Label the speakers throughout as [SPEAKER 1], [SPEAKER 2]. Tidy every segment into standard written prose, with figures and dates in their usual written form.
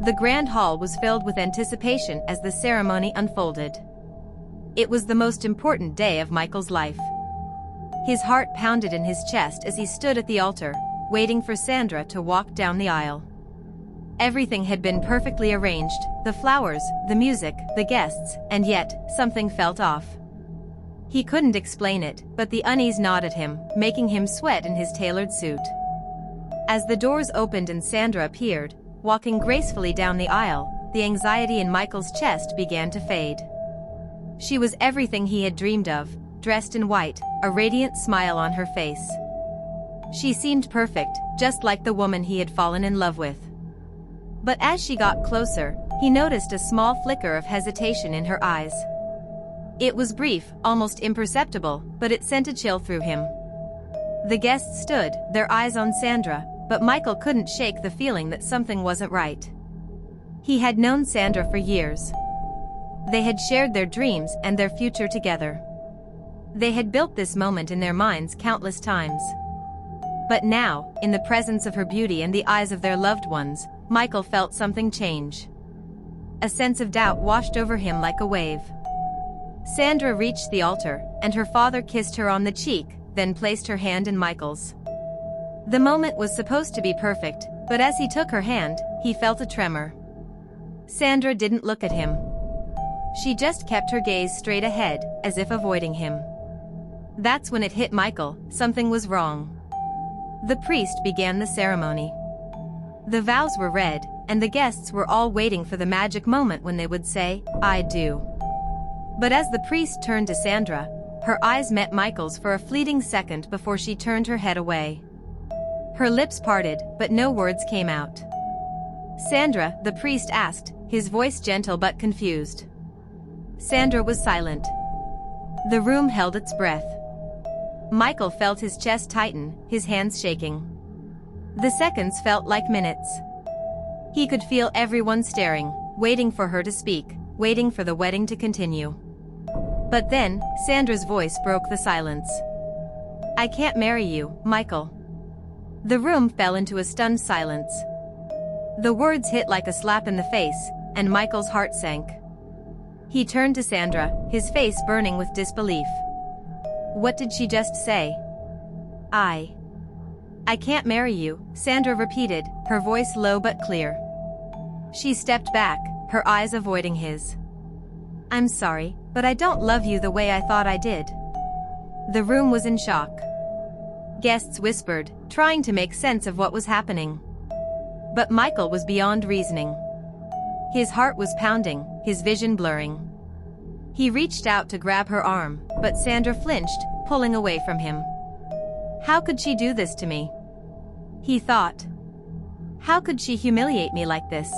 [SPEAKER 1] The grand hall was filled with anticipation as the ceremony unfolded. It was the most important day of Michael's life. His heart pounded in his chest as he stood at the altar, waiting for Sandra to walk down the aisle. Everything had been perfectly arranged, the flowers, the music, the guests, and yet, something felt off. He couldn't explain it, but the unease gnawed at him, making him sweat in his tailored suit. As the doors opened and Sandra appeared, walking gracefully down the aisle, the anxiety in Michael's chest began to fade. She was everything he had dreamed of, dressed in white, a radiant smile on her face. She seemed perfect, just like the woman he had fallen in love with. But as she got closer, he noticed a small flicker of hesitation in her eyes. It was brief, almost imperceptible, but it sent a chill through him. The guests stood, their eyes on Sandra, but Michael couldn't shake the feeling that something wasn't right. He had known Sandra for years. They had shared their dreams and their future together. They had built this moment in their minds countless times. But now, in the presence of her beauty and the eyes of their loved ones, Michael felt something change. A sense of doubt washed over him like a wave. Sandra reached the altar, and her father kissed her on the cheek, then placed her hand in Michael's. The moment was supposed to be perfect, but as he took her hand, he felt a tremor. Sandra didn't look at him. She just kept her gaze straight ahead, as if avoiding him. That's when it hit Michael, something was wrong. The priest began the ceremony. The vows were read, and the guests were all waiting for the magic moment when they would say, "I do." But as the priest turned to Sandra, her eyes met Michael's for a fleeting second before she turned her head away. Her lips parted, but no words came out. "Sandra," the priest asked, his voice gentle but confused. Sandra was silent. The room held its breath. Michael felt his chest tighten, his hands shaking. The seconds felt like minutes. He could feel everyone staring, waiting for her to speak, waiting for the wedding to continue. But then, Sandra's voice broke the silence. "I can't marry you, Michael." The room fell into a stunned silence. The words hit like a slap in the face, and Michael's heart sank. He turned to Sandra, his face burning with disbelief. "What did she just say?" I can't marry you," Sandra repeated, her voice low but clear. She stepped back, her eyes avoiding his. "I'm sorry, but I don't love you the way I thought I did." The room was in shock. Guests whispered, trying to make sense of what was happening. But Michael was beyond reasoning. His heart was pounding, his vision blurring. He reached out to grab her arm, but Sandra flinched, pulling away from him. How could she do this to me? He thought. How could she humiliate me like this?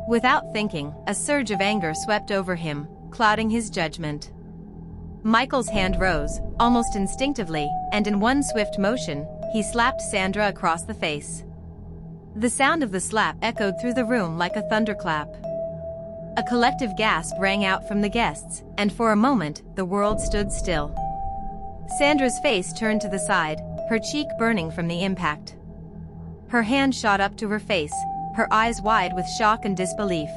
[SPEAKER 1] Without thinking, a surge of anger swept over him, clouding his judgment. Michael's hand rose, almost instinctively, and in one swift motion, he slapped Sandra across the face. The sound of the slap echoed through the room like a thunderclap. A collective gasp rang out from the guests, and for a moment, the world stood still. Sandra's face turned to the side, her cheek burning from the impact. Her hand shot up to her face, her eyes wide with shock and disbelief.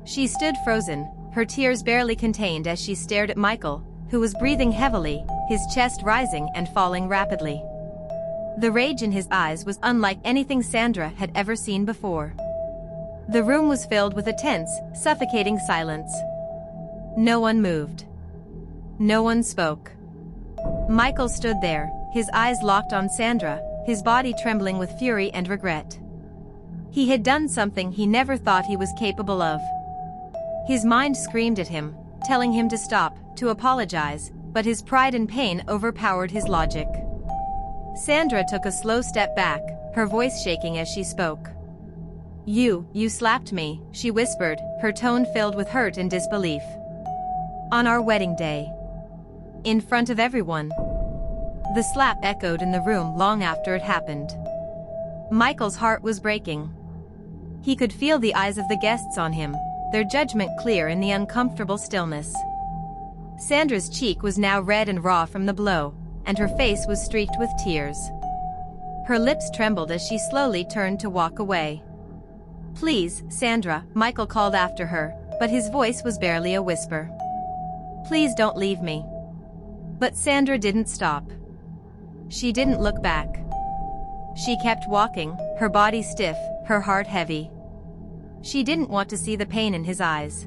[SPEAKER 1] She stood frozen, her tears barely contained as she stared at Michael, who was breathing heavily, his chest rising and falling rapidly. The rage in his eyes was unlike anything Sandra had ever seen before. The room was filled with a tense, suffocating silence. No one moved. No one spoke. Michael stood there, his eyes locked on Sandra, his body trembling with fury and regret. He had done something he never thought he was capable of. His mind screamed at him, telling him to stop, to apologize, but his pride and pain overpowered his logic. Sandra took a slow step back, her voice shaking as she spoke. You slapped me," she whispered, her tone filled with hurt and disbelief. "On our wedding day. In front of everyone." The slap echoed in the room long after it happened. Michael's heart was breaking. He could feel the eyes of the guests on him, their judgment clear in the uncomfortable stillness. Sandra's cheek was now red and raw from the blow, and her face was streaked with tears. Her lips trembled as she slowly turned to walk away. "Please, Sandra," Michael called after her, but his voice was barely a whisper. "Please don't leave me." But Sandra didn't stop. She didn't look back. She kept walking, her body stiff, her heart heavy. She didn't want to see the pain in his eyes.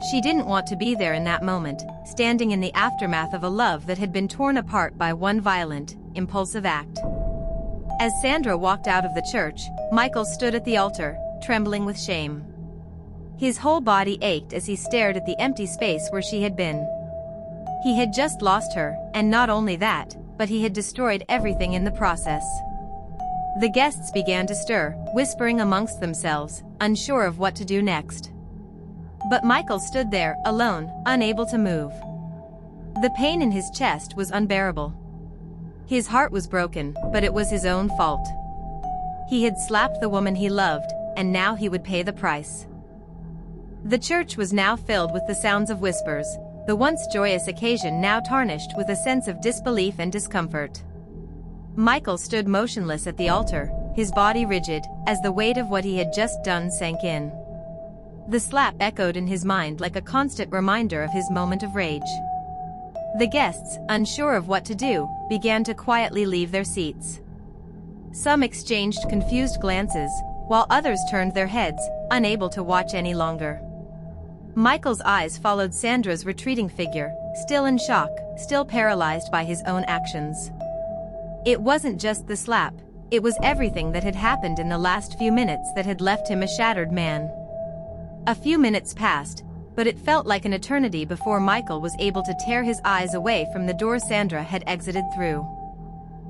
[SPEAKER 1] She didn't want to be there in that moment, standing in the aftermath of a love that had been torn apart by one violent, impulsive act. As Sandra walked out of the church, Michael stood at the altar, trembling with shame. His whole body ached as he stared at the empty space where she had been. He had just lost her, and not only that, but he had destroyed everything in the process. The guests began to stir, whispering amongst themselves, unsure of what to do next. But Michael stood there, alone, unable to move. The pain in his chest was unbearable. His heart was broken, but it was his own fault. He had slapped the woman he loved, and now he would pay the price. The church was now filled with the sounds of whispers, the once joyous occasion now tarnished with a sense of disbelief and discomfort. Michael stood motionless at the altar, his body rigid, as the weight of what he had just done sank in. The slap echoed in his mind like a constant reminder of his moment of rage. The guests, unsure of what to do, began to quietly leave their seats. Some exchanged confused glances, while others turned their heads, unable to watch any longer. Michael's eyes followed Sandra's retreating figure, still in shock, still paralyzed by his own actions. It wasn't just the slap, it was everything that had happened in the last few minutes that had left him a shattered man. A few minutes passed, but it felt like an eternity before Michael was able to tear his eyes away from the door Sandra had exited through.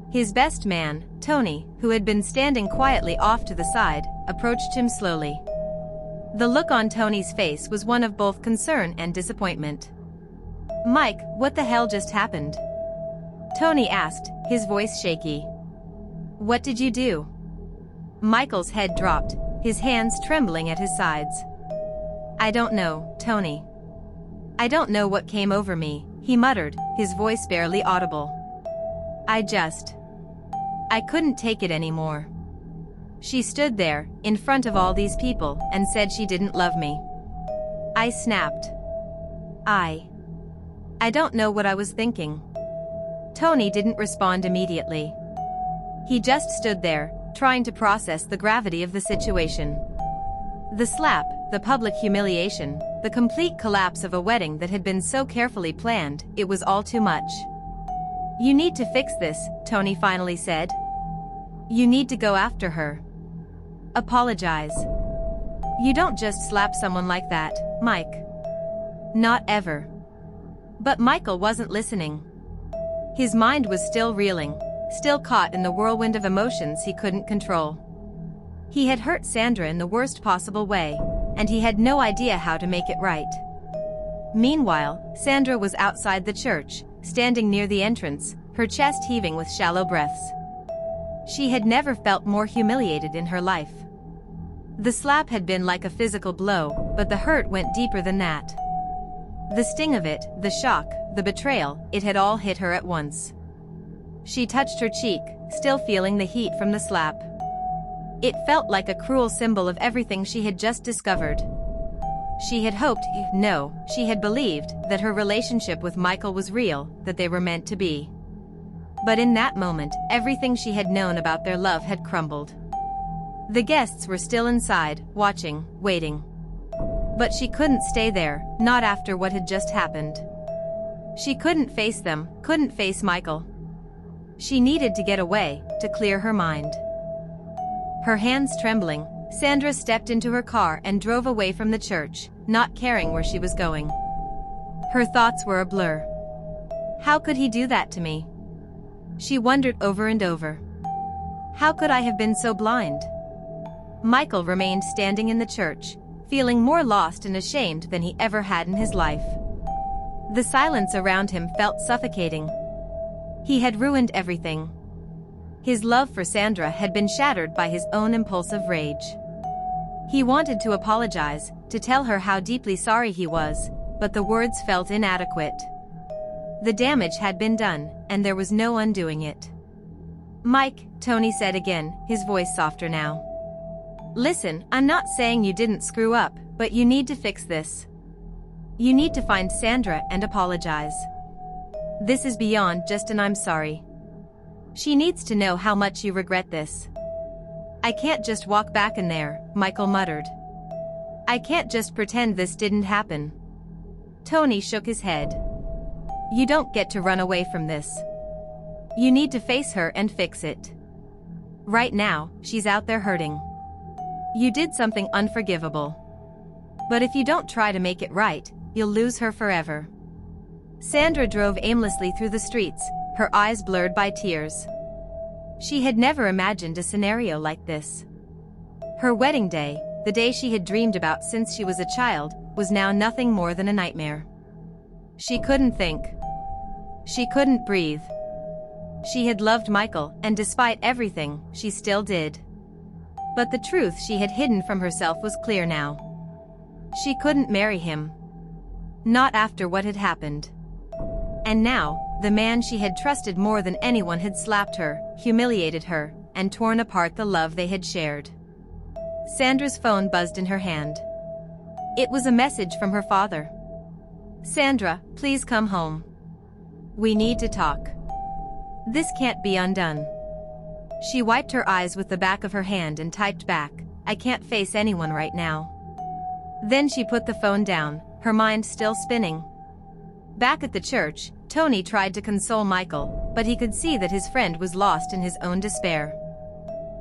[SPEAKER 1] His best man, Tony, who had been standing quietly off to the side, approached him slowly. The look on Tony's face was one of both concern and disappointment. "Mike, what the hell just happened?" Tony asked, his voice shaky. "What did you do?" Michael's head dropped, his hands trembling at his sides. "I don't know, Tony. I don't know what came over me," he muttered, his voice barely audible. I couldn't take it anymore. She stood there, in front of all these people, and said she didn't love me. I snapped. I don't know what I was thinking." Tony didn't respond immediately. He just stood there, trying to process the gravity of the situation. The slap, the public humiliation, the complete collapse of a wedding that had been so carefully planned, it was all too much. "You need to fix this," Tony finally said. "You need to go after her. Apologize. You don't just slap someone like that, Mike. Not ever." But Michael wasn't listening. His mind was still reeling, still caught in the whirlwind of emotions he couldn't control. He had hurt Sandra in the worst possible way, and he had no idea how to make it right. Meanwhile, Sandra was outside the church, standing near the entrance, her chest heaving with shallow breaths. She had never felt more humiliated in her life. The slap had been like a physical blow, but the hurt went deeper than that. The sting of it, the shock, the betrayal, it had all hit her at once. She touched her cheek, still feeling the heat from the slap. It felt like a cruel symbol of everything she had just discovered. She had hoped, no, she had believed, that her relationship with Michael was real, that they were meant to be. But in that moment, everything she had known about their love had crumbled. The guests were still inside, watching, waiting. But she couldn't stay there, not after what had just happened. She couldn't face them, couldn't face Michael. She needed to get away, to clear her mind. Her hands trembling, Sandra stepped into her car and drove away from the church, not caring where she was going. Her thoughts were a blur. How could he do that to me? She wondered over and over. How could I have been so blind? Michael remained standing in the church, feeling more lost and ashamed than he ever had in his life. The silence around him felt suffocating. He had ruined everything. His love for Sandra had been shattered by his own impulsive rage. He wanted to apologize, to tell her how deeply sorry he was, but the words felt inadequate. The damage had been done, and there was no undoing it. "Mike," Tony said again, his voice softer now. Listen, I'm not saying you didn't screw up, but you need to fix this. You need to find Sandra and apologize. This is beyond just an I'm sorry. She needs to know how much you regret this. I can't just walk back in there, Michael muttered. I can't just pretend this didn't happen. Tony shook his head. You don't get to run away from this. You need to face her and fix it. Right now, she's out there hurting. You did something unforgivable. But if you don't try to make it right, you'll lose her forever. Sandra drove aimlessly through the streets, her eyes blurred by tears. She had never imagined a scenario like this. Her wedding day, the day she had dreamed about since she was a child, was now nothing more than a nightmare. She couldn't think. She couldn't breathe. She had loved Michael, and despite everything, she still did. But the truth she had hidden from herself was clear now. She couldn't marry him. Not after what had happened. And now, the man she had trusted more than anyone had slapped her, humiliated her, and torn apart the love they had shared. Sandra's phone buzzed in her hand. It was a message from her father. Sandra, please come home. We need to talk. This can't be undone. She wiped her eyes with the back of her hand and typed back, I can't face anyone right now. Then she put the phone down, her mind still spinning. Back at the church, Tony tried to console Michael, but he could see that his friend was lost in his own despair.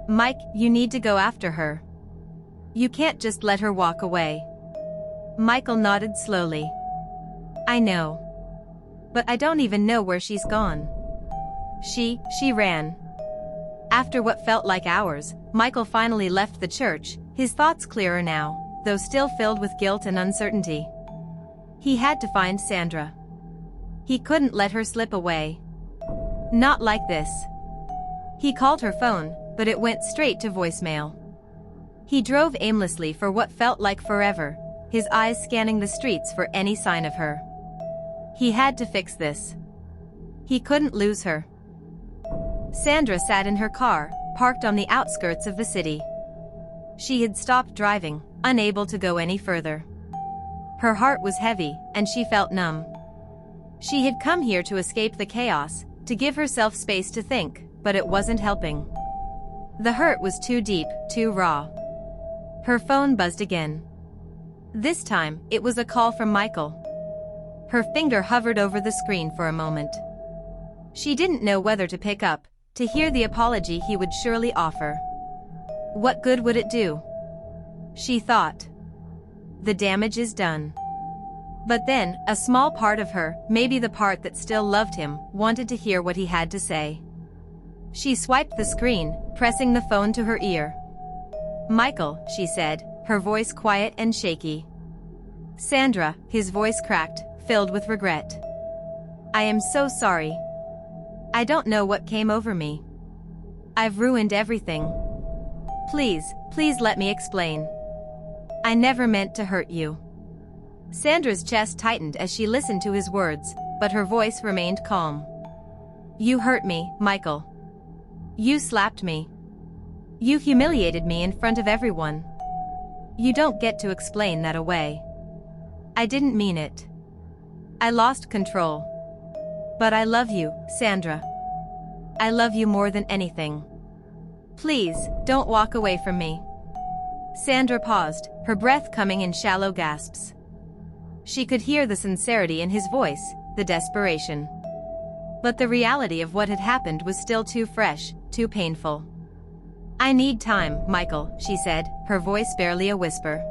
[SPEAKER 1] Mike, you need to go after her. You can't just let her walk away. Michael nodded slowly. I know. But I don't even know where she's gone. She ran. After what felt like hours, Michael finally left the church, his thoughts clearer now, though still filled with guilt and uncertainty. He had to find Sandra. He couldn't let her slip away. Not like this. He called her phone, but it went straight to voicemail. He drove aimlessly for what felt like forever, his eyes scanning the streets for any sign of her. He had to fix this. He couldn't lose her. Sandra sat in her car, parked on the outskirts of the city. She had stopped driving, unable to go any further. Her heart was heavy, and she felt numb. She had come here to escape the chaos, to give herself space to think, but it wasn't helping. The hurt was too deep, too raw. Her phone buzzed again. This time, it was a call from Michael. Her finger hovered over the screen for a moment. She didn't know whether to pick up, to hear the apology he would surely offer. What good would it do? She thought. The damage is done. But then, a small part of her, maybe the part that still loved him, wanted to hear what he had to say. She swiped the screen, pressing the phone to her ear. Michael, she said, her voice quiet and shaky. Sandra, his voice cracked, filled with regret. I am so sorry. I don't know what came over me. I've ruined everything. Please let me explain. I never meant to hurt you. Sandra's chest tightened as she listened to his words, but her voice remained calm. You hurt me, Michael. You slapped me. You humiliated me in front of everyone. You don't get to explain that away. I didn't mean it. I lost control. But I love you, Sandra. I love you more than anything. Please, don't walk away from me. Sandra paused, her breath coming in shallow gasps. She could hear the sincerity in his voice, the desperation. But the reality of what had happened was still too fresh, too painful. I need time, Michael, she said, her voice barely a whisper.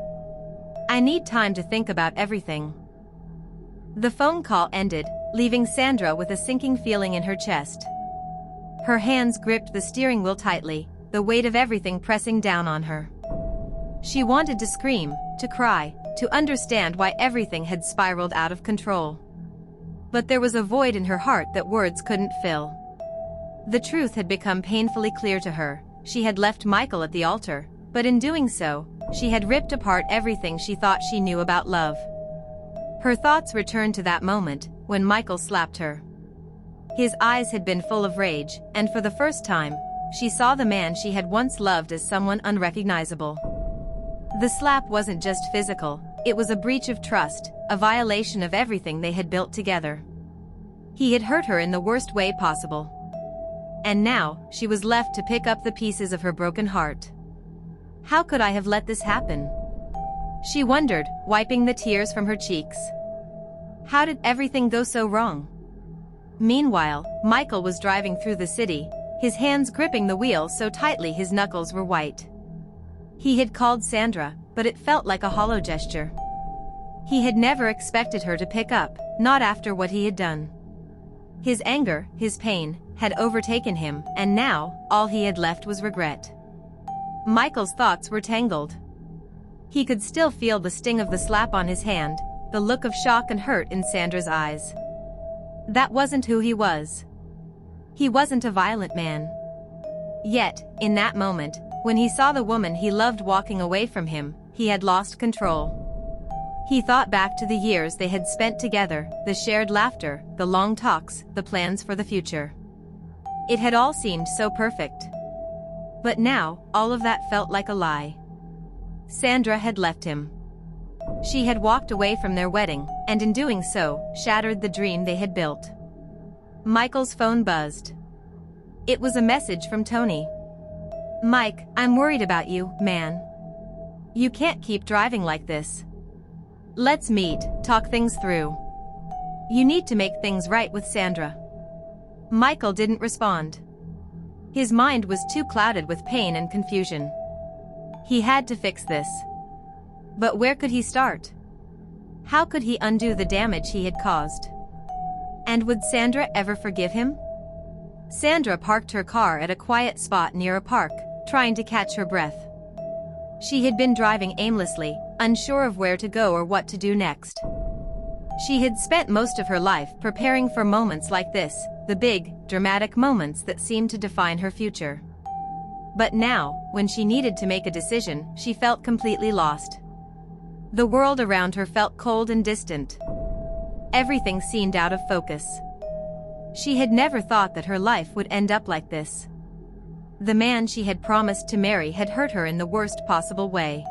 [SPEAKER 1] I need time to think about everything. The phone call ended, leaving Sandra with a sinking feeling in her chest. Her hands gripped the steering wheel tightly, the weight of everything pressing down on her. She wanted to scream, to cry, to understand why everything had spiraled out of control. But there was a void in her heart that words couldn't fill. The truth had become painfully clear to her. She had left Michael at the altar, but in doing so, she had ripped apart everything she thought she knew about love. Her thoughts returned to that moment, when Michael slapped her. His eyes had been full of rage, and for the first time, she saw the man she had once loved as someone unrecognizable. The slap wasn't just physical, it was a breach of trust, a violation of everything they had built together. He had hurt her in the worst way possible. And now, she was left to pick up the pieces of her broken heart. How could I have let this happen? She wondered, wiping the tears from her cheeks. How did everything go so wrong? Meanwhile, Michael was driving through the city, his hands gripping the wheel so tightly his knuckles were white. He had called Sandra, but it felt like a hollow gesture. He had never expected her to pick up, not after what he had done. His anger, his pain, had overtaken him, and now, all he had left was regret. Michael's thoughts were tangled. He could still feel the sting of the slap on his hand, the look of shock and hurt in Sandra's eyes. That wasn't who he was. He wasn't a violent man. Yet, in that moment, when he saw the woman he loved walking away from him, he had lost control. He thought back to the years they had spent together, the shared laughter, the long talks, the plans for the future. It had all seemed so perfect. But now, all of that felt like a lie. Sandra had left him. She had walked away from their wedding, and in doing so, shattered the dream they had built. Michael's phone buzzed. It was a message from Tony. "Mike, I'm worried about you, man. You can't keep driving like this. Let's meet, talk things through. You need to make things right with Sandra." Michael didn't respond. His mind was too clouded with pain and confusion. He had to fix this. But where could he start? How could he undo the damage he had caused? And would Sandra ever forgive him? Sandra parked her car at a quiet spot near a park, trying to catch her breath. She had been driving aimlessly, unsure of where to go or what to do next. She had spent most of her life preparing for moments like this, the big, dramatic moments that seemed to define her future. But now, when she needed to make a decision, she felt completely lost. The world around her felt cold and distant. Everything seemed out of focus. She had never thought that her life would end up like this. The man she had promised to marry had hurt her in the worst possible way.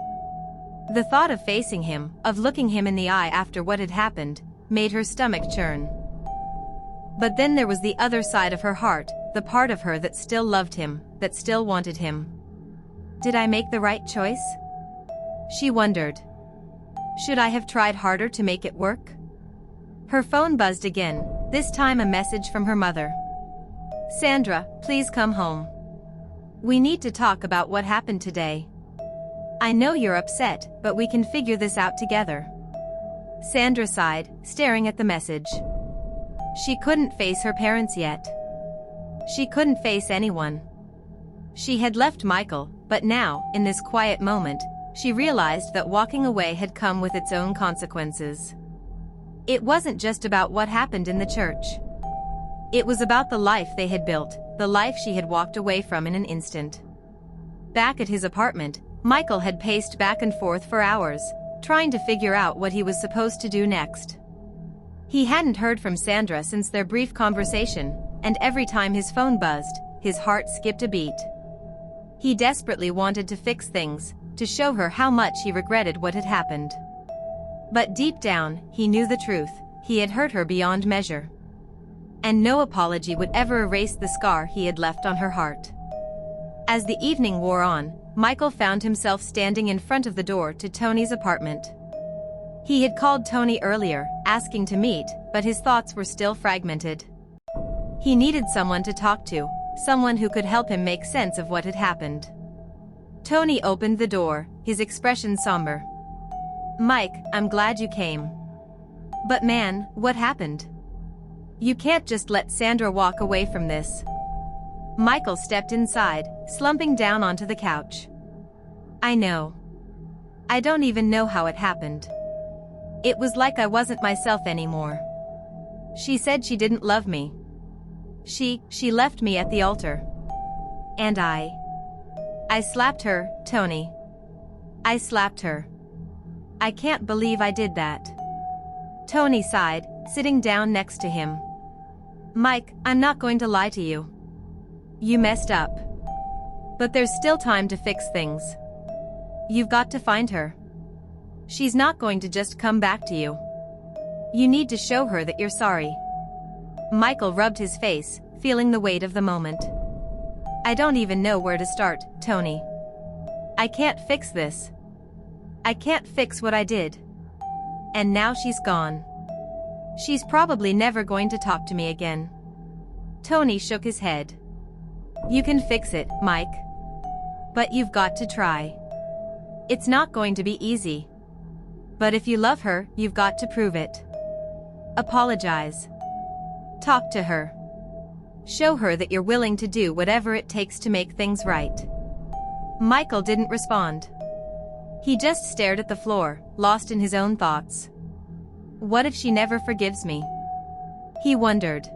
[SPEAKER 1] The thought of facing him, of looking him in the eye after what had happened, made her stomach churn. But then there was the other side of her heart, the part of her that still loved him, that still wanted him. Did I make the right choice? She wondered. Should I have tried harder to make it work? Her phone buzzed again, this time a message from her mother. "Sandra, please come home. We need to talk about what happened today. I know you're upset, but we can figure this out together." Sandra sighed, staring at the message. She couldn't face her parents yet. She couldn't face anyone. She had left Michael, but now, in this quiet moment, she realized that walking away had come with its own consequences. It wasn't just about what happened in the church. It was about the life they had built, the life she had walked away from in an instant. Back at his apartment, Michael had paced back and forth for hours, trying to figure out what he was supposed to do next. He hadn't heard from Sandra since their brief conversation, and every time his phone buzzed, his heart skipped a beat. He desperately wanted to fix things, to show her how much he regretted what had happened. But deep down, he knew the truth, he had hurt her beyond measure. And no apology would ever erase the scar he had left on her heart. As the evening wore on, Michael found himself standing in front of the door to Tony's apartment. He had called Tony earlier, asking to meet, but his thoughts were still fragmented. He needed someone to talk to, someone who could help him make sense of what had happened. Tony opened the door, his expression somber. "Mike, I'm glad you came. But man, what happened? You can't just let Sandra walk away from this." Michael stepped inside, slumping down onto the couch. "I know. I don't even know how it happened. It was like I wasn't myself anymore. She said she didn't love me. She left me at the altar. And I slapped her, Tony. I slapped her. I can't believe I did that." Tony sighed, sitting down next to him. "Mike, I'm not going to lie to you. You messed up. But there's still time to fix things. You've got to find her. She's not going to just come back to you. You need to show her that you're sorry. Michael rubbed his face, feeling the weight of the moment. I don't even know where to start, Tony. I can't fix this. I can't fix what I did. And now she's gone. She's probably never going to talk to me again. Tony shook his head. You can fix it, Mike. But you've got to try. It's not going to be easy. But if you love her, you've got to prove it. Apologize. Talk to her. Show her that you're willing to do whatever it takes to make things right. Michael didn't respond. He just stared at the floor, lost in his own thoughts. What if she never forgives me? He wondered.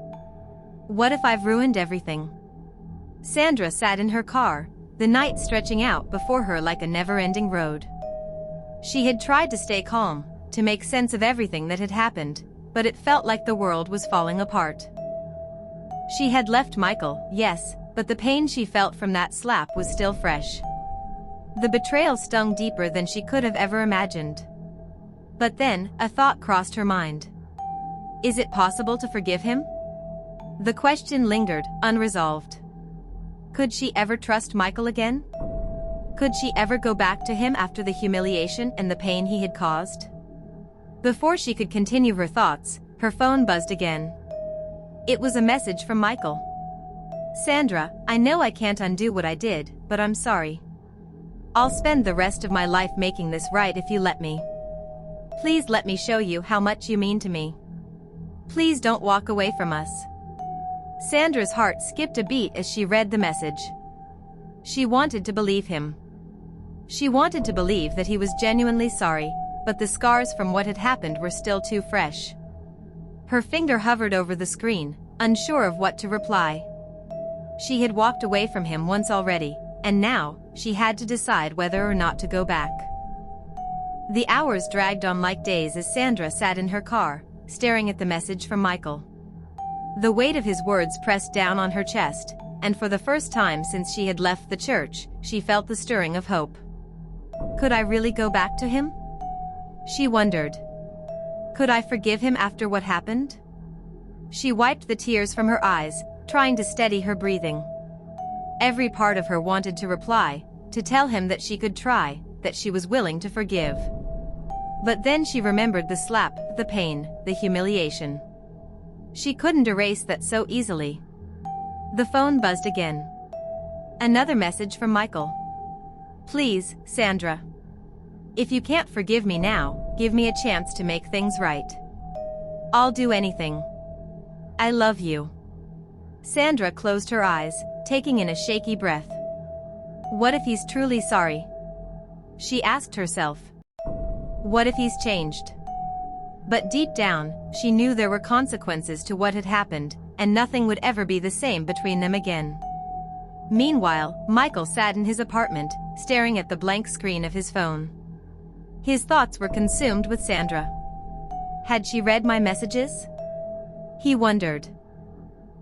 [SPEAKER 1] What if I've ruined everything? Sandra sat in her car, the night stretching out before her like a never-ending road. She had tried to stay calm, to make sense of everything that had happened, but it felt like the world was falling apart. She had left Michael, yes, but the pain she felt from that slap was still fresh. The betrayal stung deeper than she could have ever imagined. But then, a thought crossed her mind. Is it possible to forgive him? The question lingered, unresolved. Could she ever trust Michael again? Could she ever go back to him after the humiliation and the pain he had caused? Before she could continue her thoughts, her phone buzzed again. It was a message from Michael. Sandra, I know I can't undo what I did, but I'm sorry. I'll spend the rest of my life making this right if you let me. Please let me show you how much you mean to me. Please don't walk away from us. Sandra's heart skipped a beat as she read the message. She wanted to believe him. She wanted to believe that he was genuinely sorry, but the scars from what had happened were still too fresh. Her finger hovered over the screen, unsure of what to reply. She had walked away from him once already, and now, she had to decide whether or not to go back. The hours dragged on like days as Sandra sat in her car, staring at the message from Michael. The weight of his words pressed down on her chest, and for the first time since she had left the church, she felt the stirring of hope. Could I really go back to him? She wondered. Could I forgive him after what happened? She wiped the tears from her eyes, trying to steady her breathing. Every part of her wanted to reply, to tell him that she could try, that she was willing to forgive. But then she remembered the slap, the pain, the humiliation. She couldn't erase that so easily. The phone buzzed again. Another message from Michael. Please, Sandra. If you can't forgive me now, give me a chance to make things right. I'll do anything. I love you. Sandra closed her eyes, taking in a shaky breath. What if he's truly sorry? She asked herself. What if he's changed? But deep down, she knew there were consequences to what had happened, and nothing would ever be the same between them again. Meanwhile, Michael sat in his apartment, staring at the blank screen of his phone. His thoughts were consumed with Sandra. Had she read my messages? He wondered.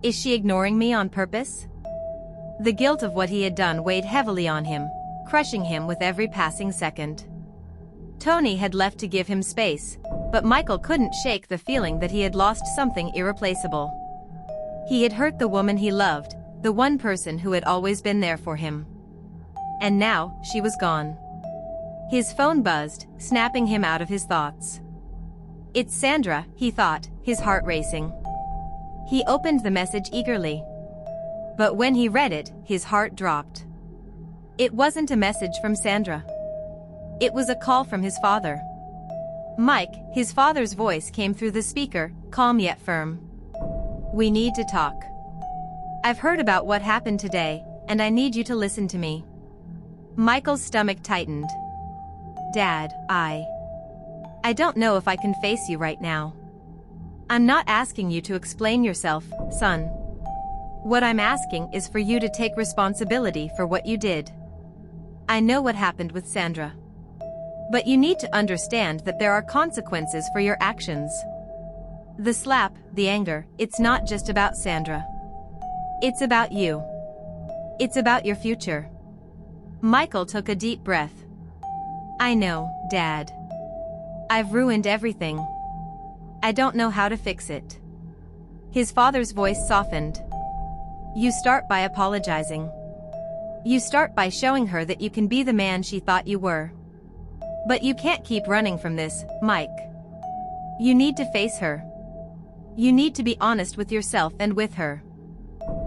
[SPEAKER 1] Is she ignoring me on purpose? The guilt of what he had done weighed heavily on him, crushing him with every passing second. Tony had left to give him space, but Michael couldn't shake the feeling that he had lost something irreplaceable. He had hurt the woman he loved, the one person who had always been there for him. And now, she was gone. His phone buzzed, snapping him out of his thoughts. It's Sandra, he thought, his heart racing. He opened the message eagerly. But when he read it, his heart dropped. It wasn't a message from Sandra. It was a call from his father. Mike, his father's voice came through the speaker, calm yet firm. We need to talk. I've heard about what happened today, and I need you to listen to me. Michael's stomach tightened. Dad, I don't know if I can face you right now. I'm not asking you to explain yourself, son. What I'm asking is for you to take responsibility for what you did. I know what happened with Sandra. But you need to understand that there are consequences for your actions. The slap, the anger, it's not just about Sandra. It's about you. It's about your future. Michael took a deep breath. I know, Dad. I've ruined everything. I don't know how to fix it. His father's voice softened. You start by apologizing. You start by showing her that you can be the man she thought you were. But you can't keep running from this, Mike. You need to face her. You need to be honest with yourself and with her.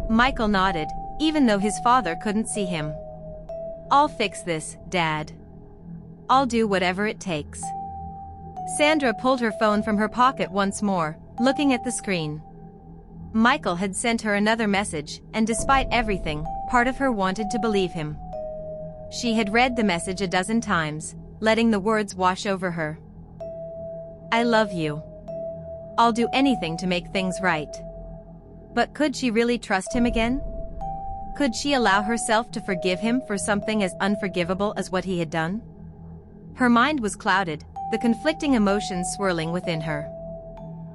[SPEAKER 1] Michael nodded, even though his father couldn't see him. I'll fix this, Dad. I'll do whatever it takes. Sandra pulled her phone from her pocket once more, looking at the screen. Michael had sent her another message, and despite everything, part of her wanted to believe him. She had read the message a dozen times, letting the words wash over her. I love you. I'll do anything to make things right. But could she really trust him again? Could she allow herself to forgive him for something as unforgivable as what he had done? Her mind was clouded, the conflicting emotions swirling within her.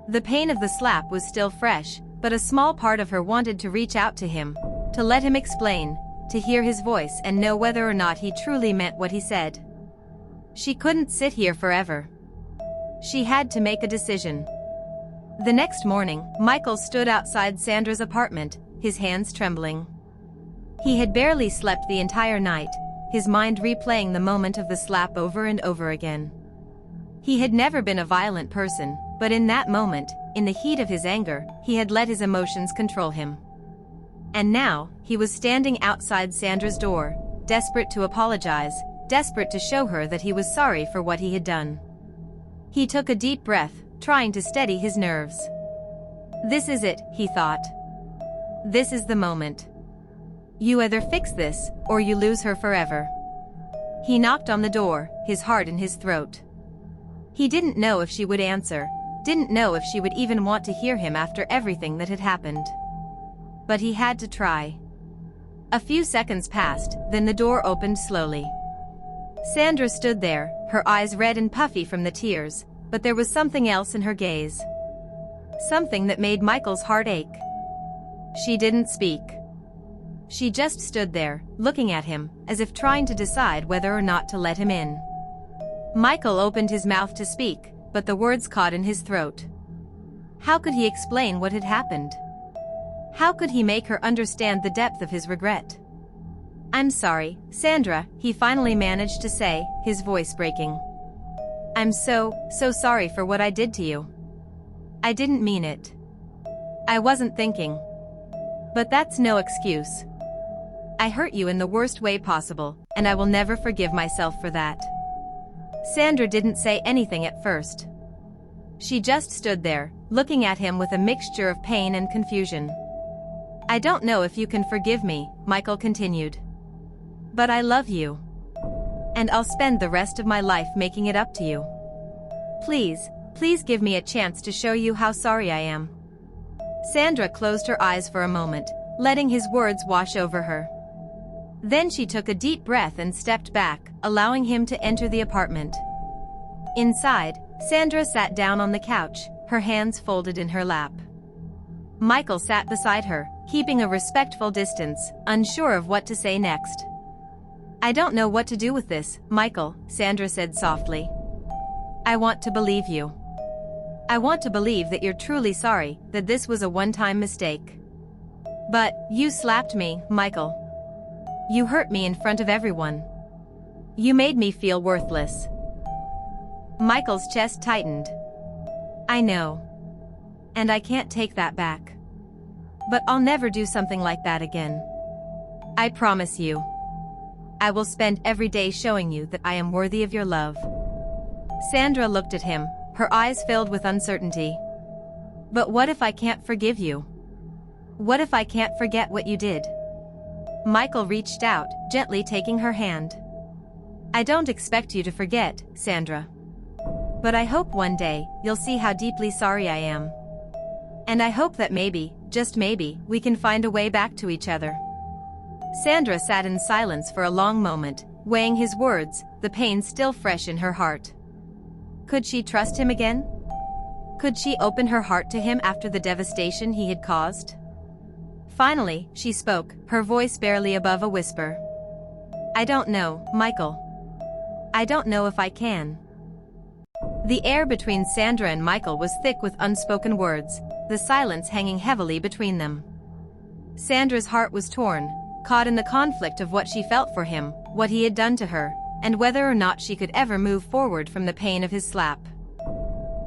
[SPEAKER 1] The pain of the slap was still fresh, but a small part of her wanted to reach out to him, to let him explain, to hear his voice and know whether or not he truly meant what he said. She couldn't sit here forever. She had to make a decision. The next morning, Michael stood outside Sandra's apartment, his hands trembling. He had barely slept the entire night, his mind replaying the moment of the slap over and over again. He had never been a violent person, but in that moment, in the heat of his anger, he had let his emotions control him. And now, he was standing outside Sandra's door, desperate to apologize, desperate to show her that he was sorry for what he had done. He took a deep breath, trying to steady his nerves. This is it, he thought. This is the moment. You either fix this, or you lose her forever. He knocked on the door, his heart in his throat. He didn't know if she would answer, didn't know if she would even want to hear him after everything that had happened. But he had to try. A few seconds passed, then the door opened slowly. Sandra stood there, her eyes red and puffy from the tears, but there was something else in her gaze. Something that made Michael's heart ache. She didn't speak. She just stood there, looking at him, as if trying to decide whether or not to let him in. Michael opened his mouth to speak, but the words caught in his throat. How could he explain what had happened? How could he make her understand the depth of his regret? I'm sorry, Sandra, he finally managed to say, his voice breaking. I'm so sorry for what I did to you. I didn't mean it. I wasn't thinking. But that's no excuse. I hurt you in the worst way possible, and I will never forgive myself for that. Sandra didn't say anything at first. She just stood there, looking at him with a mixture of pain and confusion. I don't know if you can forgive me, Michael continued. But I love you. And I'll spend the rest of my life making it up to you. Please give me a chance to show you how sorry I am. Sandra closed her eyes for a moment, letting his words wash over her. Then she took a deep breath and stepped back, allowing him to enter the apartment. Inside, Sandra sat down on the couch, her hands folded in her lap. Michael sat beside her, keeping a respectful distance, unsure of what to say next. I don't know what to do with this, Michael, Sandra said softly. I want to believe you. I want to believe that you're truly sorry, that this was a one-time mistake. But, you slapped me, Michael. You hurt me in front of everyone. You made me feel worthless. Michael's chest tightened. I know. And I can't take that back. But I'll never do something like that again. I promise you. I will spend every day showing you that I am worthy of your love. Sandra looked at him, her eyes filled with uncertainty. But what if I can't forgive you? What if I can't forget what you did? Michael reached out, gently taking her hand. I don't expect you to forget, Sandra. But I hope one day, you'll see how deeply sorry I am. And I hope that maybe, just maybe, we can find a way back to each other. Sandra sat in silence for a long moment, weighing his words, the pain still fresh in her heart. Could she trust him again? Could she open her heart to him after the devastation he had caused? Finally, she spoke, her voice barely above a whisper. I don't know, Michael. I don't know if I can. The air between Sandra and Michael was thick with unspoken words, the silence hanging heavily between them. Sandra's heart was torn, caught in the conflict of what she felt for him, what he had done to her, and whether or not she could ever move forward from the pain of his slap.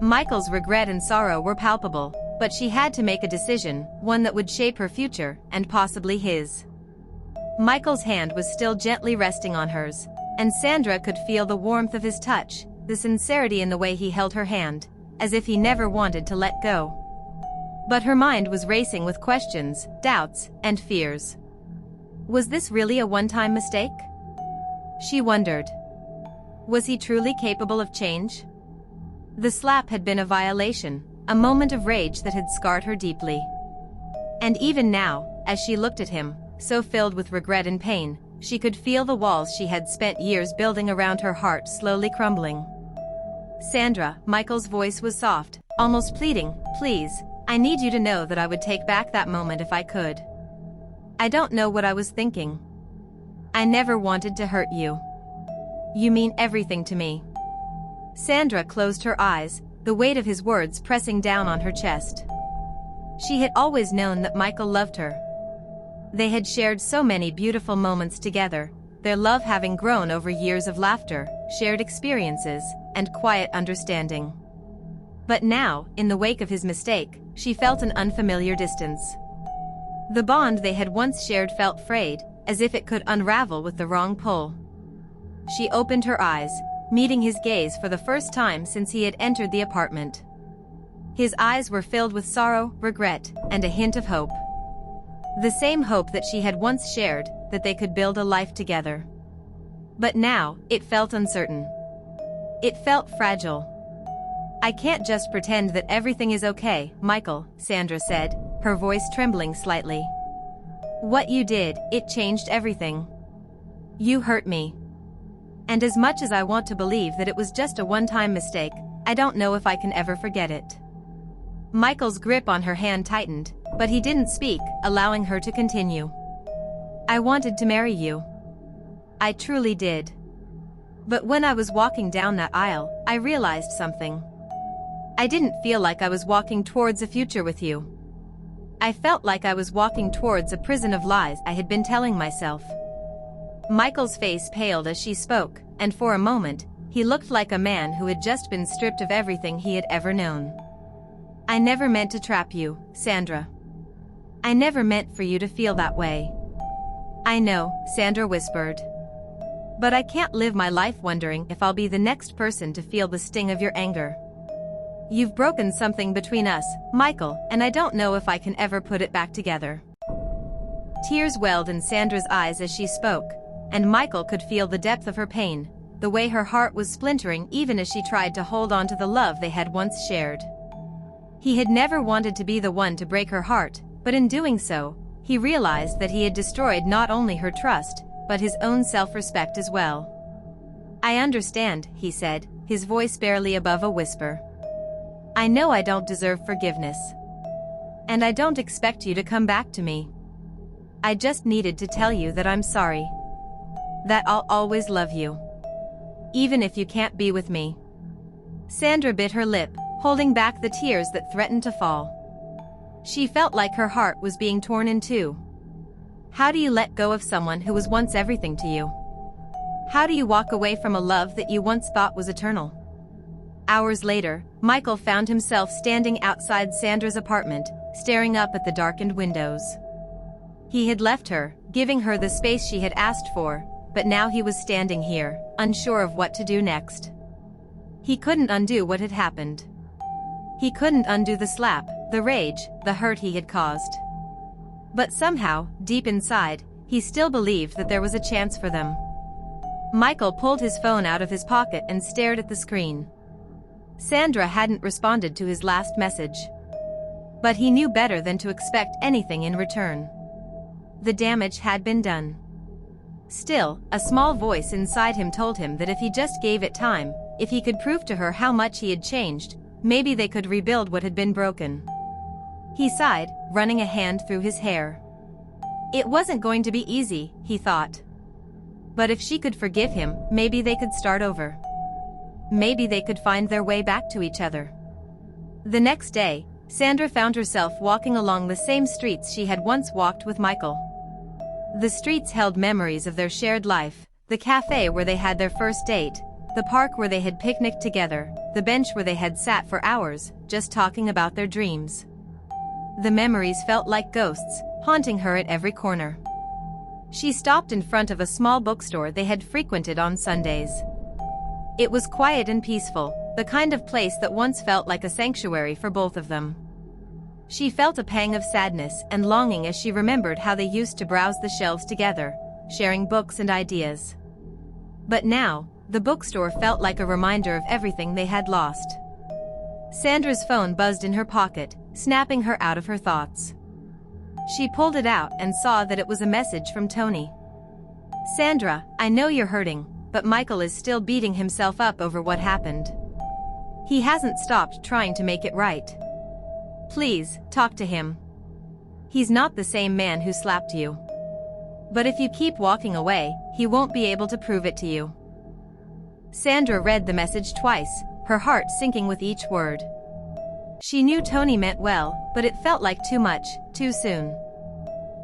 [SPEAKER 1] Michael's regret and sorrow were palpable, but she had to make a decision, one that would shape her future, and possibly his. Michael's hand was still gently resting on hers, and Sandra could feel the warmth of his touch, the sincerity in the way he held her hand, as if he never wanted to let go. But her mind was racing with questions, doubts, and fears. Was this really a one-time mistake? She wondered. Was he truly capable of change? The slap had been a violation, a moment of rage that had scarred her deeply. And even now, as she looked at him, so filled with regret and pain, she could feel the walls she had spent years building around her heart slowly crumbling. Sandra, Michael's voice was soft, almost pleading, please, I need you to know that I would take back that moment if I could. I don't know what I was thinking. I never wanted to hurt you. You mean everything to me. Sandra closed her eyes, the weight of his words pressing down on her chest. She had always known that Michael loved her. They had shared so many beautiful moments together, their love having grown over years of laughter, shared experiences, and quiet understanding. But now, in the wake of his mistake, she felt an unfamiliar distance. The bond they had once shared felt frayed, as if it could unravel with the wrong pull. She opened her eyes, meeting his gaze for the first time since he had entered the apartment. His eyes were filled with sorrow, regret, and a hint of hope. The same hope that she had once shared, that they could build a life together. But now, it felt uncertain. It felt fragile. I can't just pretend that everything is okay, Michael, Sandra said, her voice trembling slightly. What you did, it changed everything. You hurt me. And as much as I want to believe that it was just a one-time mistake, I don't know if I can ever forget it. Michael's grip on her hand tightened, but he didn't speak, allowing her to continue. I wanted to marry you. I truly did. But when I was walking down that aisle, I realized something. I didn't feel like I was walking towards a future with you. I felt like I was walking towards a prison of lies I had been telling myself. Michael's face paled as she spoke, and for a moment, he looked like a man who had just been stripped of everything he had ever known. I never meant to trap you, Sandra. I never meant for you to feel that way. I know, Sandra whispered. But I can't live my life wondering if I'll be the next person to feel the sting of your anger. You've broken something between us, Michael, and I don't know if I can ever put it back together. Tears welled in Sandra's eyes as she spoke, and Michael could feel the depth of her pain, the way her heart was splintering even as she tried to hold on to the love they had once shared. He had never wanted to be the one to break her heart, but in doing so, he realized that he had destroyed not only her trust, but his own self-respect as well. I understand, he said, his voice barely above a whisper. I know I don't deserve forgiveness. And I don't expect you to come back to me. I just needed to tell you that I'm sorry. That I'll always love you. Even if you can't be with me. Sandra bit her lip, holding back the tears that threatened to fall. She felt like her heart was being torn in two. How do you let go of someone who was once everything to you? How do you walk away from a love that you once thought was eternal? Hours later, Michael found himself standing outside Sandra's apartment, staring up at the darkened windows. He had left her, giving her the space she had asked for, but now he was standing here, unsure of what to do next. He couldn't undo what had happened. He couldn't undo the slap, the rage, the hurt he had caused. But somehow, deep inside, he still believed that there was a chance for them. Michael pulled his phone out of his pocket and stared at the screen. Sandra hadn't responded to his last message. But he knew better than to expect anything in return. The damage had been done. Still, a small voice inside him told him that if he just gave it time, if he could prove to her how much he had changed, maybe they could rebuild what had been broken. He sighed, running a hand through his hair. It wasn't going to be easy, he thought. But if she could forgive him, maybe they could start over. Maybe they could find their way back to each other. The next day, Sandra found herself walking along the same streets she had once walked with Michael. The streets held memories of their shared life, the cafe where they had their first date, the park where they had picnicked together, the bench where they had sat for hours, just talking about their dreams. The memories felt like ghosts, haunting her at every corner. She stopped in front of a small bookstore they had frequented on Sundays. It was quiet and peaceful, the kind of place that once felt like a sanctuary for both of them. She felt a pang of sadness and longing as she remembered how they used to browse the shelves together, sharing books and ideas. But now, the bookstore felt like a reminder of everything they had lost. Sandra's phone buzzed in her pocket, snapping her out of her thoughts. She pulled it out and saw that it was a message from Tony. "Sandra, I know you're hurting, but Michael is still beating himself up over what happened. He hasn't stopped trying to make it right. Please, talk to him. He's not the same man who slapped you. But if you keep walking away, he won't be able to prove it to you." Sandra read the message twice, her heart sinking with each word. She knew Tony meant well, but it felt like too much, too soon.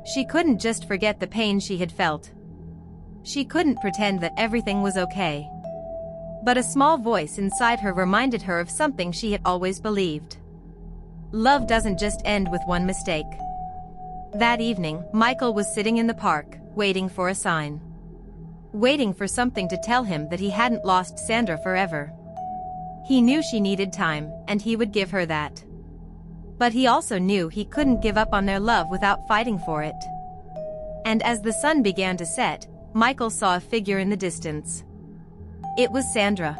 [SPEAKER 1] She couldn't just forget the pain she had felt. She couldn't pretend that everything was okay. But a small voice inside her reminded her of something she had always believed. Love doesn't just end with one mistake. That evening, Michael was sitting in the park, waiting for a sign. Waiting for something to tell him that he hadn't lost Sandra forever. He knew she needed time, and he would give her that. But he also knew he couldn't give up on their love without fighting for it. And as the sun began to set, Michael saw a figure in the distance. It was Sandra.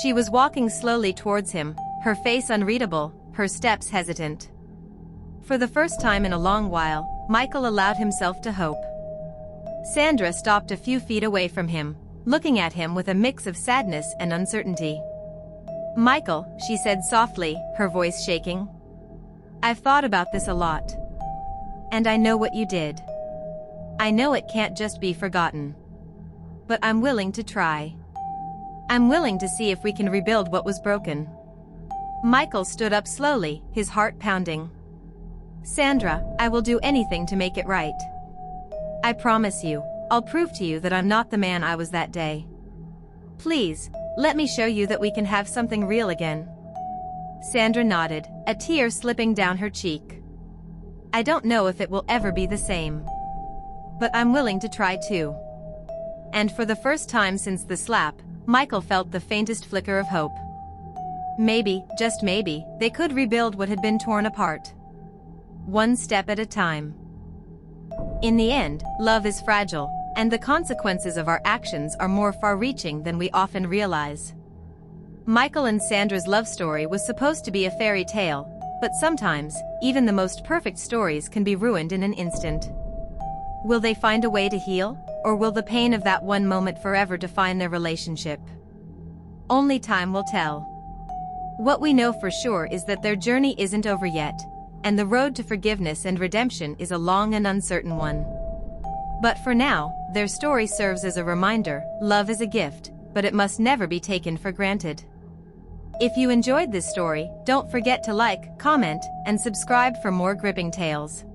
[SPEAKER 1] She was walking slowly towards him, her face unreadable, her steps hesitant. For the first time in a long while, Michael allowed himself to hope. Sandra stopped a few feet away from him, looking at him with a mix of sadness and uncertainty. "Michael," she said softly, her voice shaking. "I've thought about this a lot. And I know what you did. I know it can't just be forgotten. But I'm willing to try. I'm willing to see if we can rebuild what was broken." Michael stood up slowly, his heart pounding. "Sandra, I will do anything to make it right. I promise you, I'll prove to you that I'm not the man I was that day. Please, let me show you that we can have something real again." Sandra nodded, a tear slipping down her cheek. "I don't know if it will ever be the same. But I'm willing to try too." And for the first time since the slap, Michael felt the faintest flicker of hope. Maybe, just maybe, they could rebuild what had been torn apart. One step at a time. In the end, love is fragile, and the consequences of our actions are more far-reaching than we often realize. Michael and Sandra's love story was supposed to be a fairy tale, but sometimes, even the most perfect stories can be ruined in an instant. Will they find a way to heal, or will the pain of that one moment forever define their relationship? Only time will tell. What we know for sure is that their journey isn't over yet, and the road to forgiveness and redemption is a long and uncertain one. But for now, their story serves as a reminder: love is a gift, but it must never be taken for granted. If you enjoyed this story, don't forget to like, comment, and subscribe for more gripping tales.